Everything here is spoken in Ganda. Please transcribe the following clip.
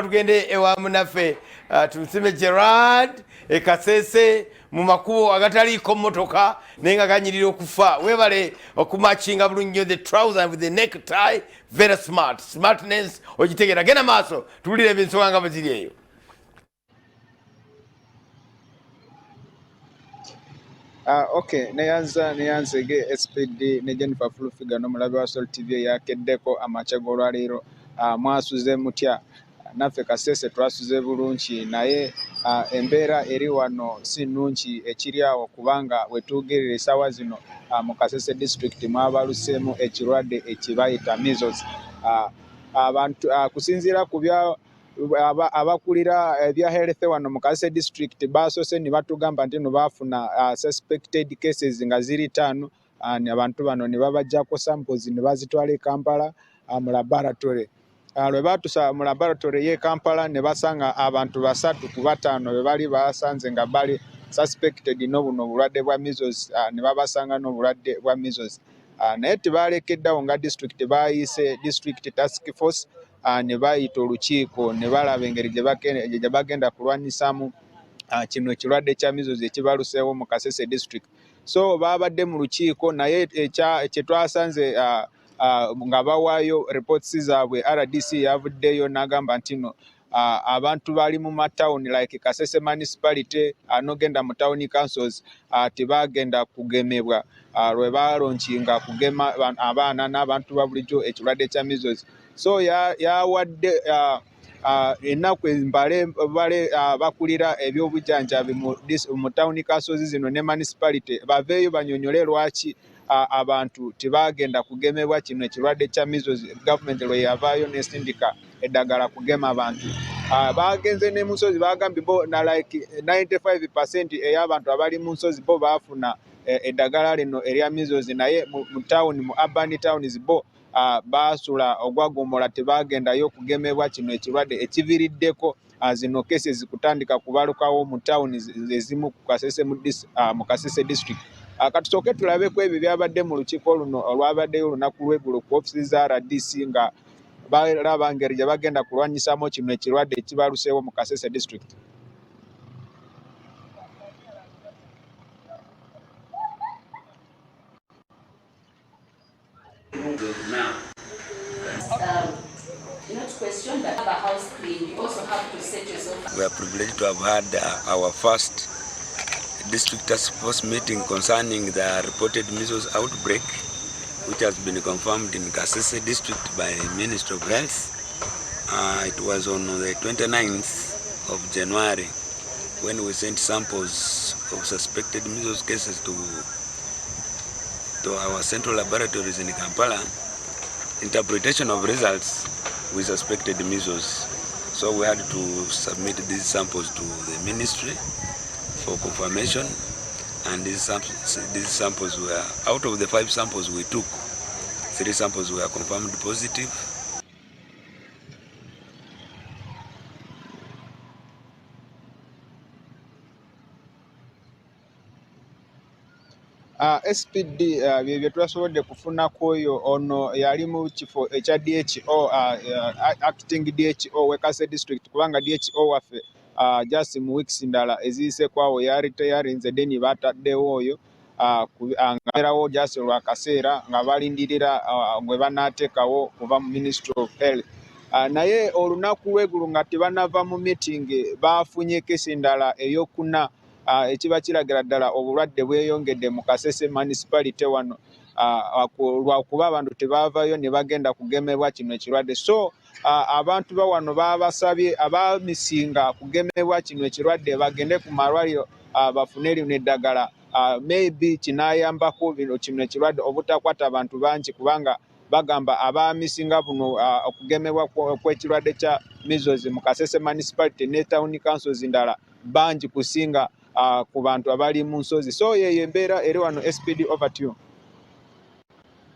Tugende ewa munaffe tusime Ekirwadde Kasese mu makubo agataliko mmotoka nenga ganyirira okufa. Webale okumachinga bulungi the trouser with the necktie, very smart. Smartness ogitegera. Genda maaso tulire ebinsoga nga bwe eyo. Okay, neyanze ge SPD ne Jennifer Fulufiga no mulabe wa Sol TV yakeddeko amachego lwaliro mwasuze mutya naffe Kasese twasuze bulungi naye embeera eri wano si nnungi ekiri awo kubanga wetugerera esawa zino mu Kasese district mwabaluseemu ekirwadde ekibayita measles. Abantu kusinziira ku bya abakulira ebya health wano mu Kasese district basose ni batugamba nti no bafuna suspected cases nga ziri 5 abantu bano ne babajjako samples ne bazitwala e Kampala mu laboratory. Lwe batusa mu laboratory ye Kampala ne basanga abantu 3 ku 5 be bali basanze nga bali suspected n'obuno bulwadde bwa measles ne babasanga n'obulwadde bwa measles. Naye tebalekeddawo nga district bayise district task force ne bayita olukiiko ne balaba engeri gye bagenda kulwanyisaamu kino ekirwadde kya measles ekibaluseewo mu Kasese district. So babadde mu lukiiko naye kye twasanze nga bawaayo reports zaabwe RDC yavuddeyo n'agamba nti no abantu bali mu matown like Kasese municipality anogenda mu town councils tebagenda kugemebwa lwe balonkinga kugema abaana n'abantu ba bulijjo ekirwadde kya measles. So yawadde ennaku embale bakulira ebyobujjanjabi mu town councils zino ne municipality baveeyo banyonyole lwaki abantu tebagenda kugemebwa kino ekirwadde kya measles. Government lwe yavaayo nesindika eddagala kugema abantu. Bagenze ne Musozi bagambye bo na like 95% ey'abantu abali mu Nsozi bo bafuna eddagala lino erya measles naye mu town mu urban towns bo basula ogwagomola tebagendayo kugemebwa kino ekirwadde ekiviiriddeko zino cases kutandika kubalukawo mu town ezimu mu Kasese district. Katusooke tulabe ku ebyo byabadde mu lukiiko luno olwabaddeyo olunaku lw'eggulo ku ofisi za RDC nga balaba ngeri gye bagenda kulwanyisaamu kino ekirwadde ekibaluseewo mu Kasese district. We are privileged to have had our first district task force meeting concerning the reported measles outbreak, which has been confirmed in Kasese district by Ministry of Health. It was on the 29th of January when we sent samples of suspected measles cases to our central laboratories in Kampala. Interpretation of results, we suspected measles. So we had to submit these samples to the ministry for confirmation, and these samples were, out of the 5 samples we took, 3 samples were confirmed positive. SPD bye twasobodde kufunako oyo ono yali mu kifo ekya DHO acting DHO we Kasese district kubanga DHO waffe just mu weeks ndala eziyiseekwawo yali teyalinze deni bataddewo oyo ngaerawo just lwa kaseera nga balindirira gwe banaateekawo kuva mu Ministry of Health. Naye olunaku lw'eggulo nga tebanava mu meeting bafunye kesi ndala ey'okuna ekiba kiragira ddala obulwadde bweyongedde mu Kasese municipality wano lwakuba abantu tebaavayo ne bagenda kugemebwa kino ekirwadde. So abantu ba wano babasabye abamisinga kugemebwa kino ekirwadde bagende ku malwaliro bafune lino eddagala. Maybe kinaayambako kino ekirwadde obutakwata abantu bangi kubanga bagamba abamisinga buno okugemebwa kw'ekirwadde kya measles mu Kasese municipality ne town councils ndala bangi kusinga ku bantu abali mu Nsozi. So yeyo embeera eri wano SPD over to you.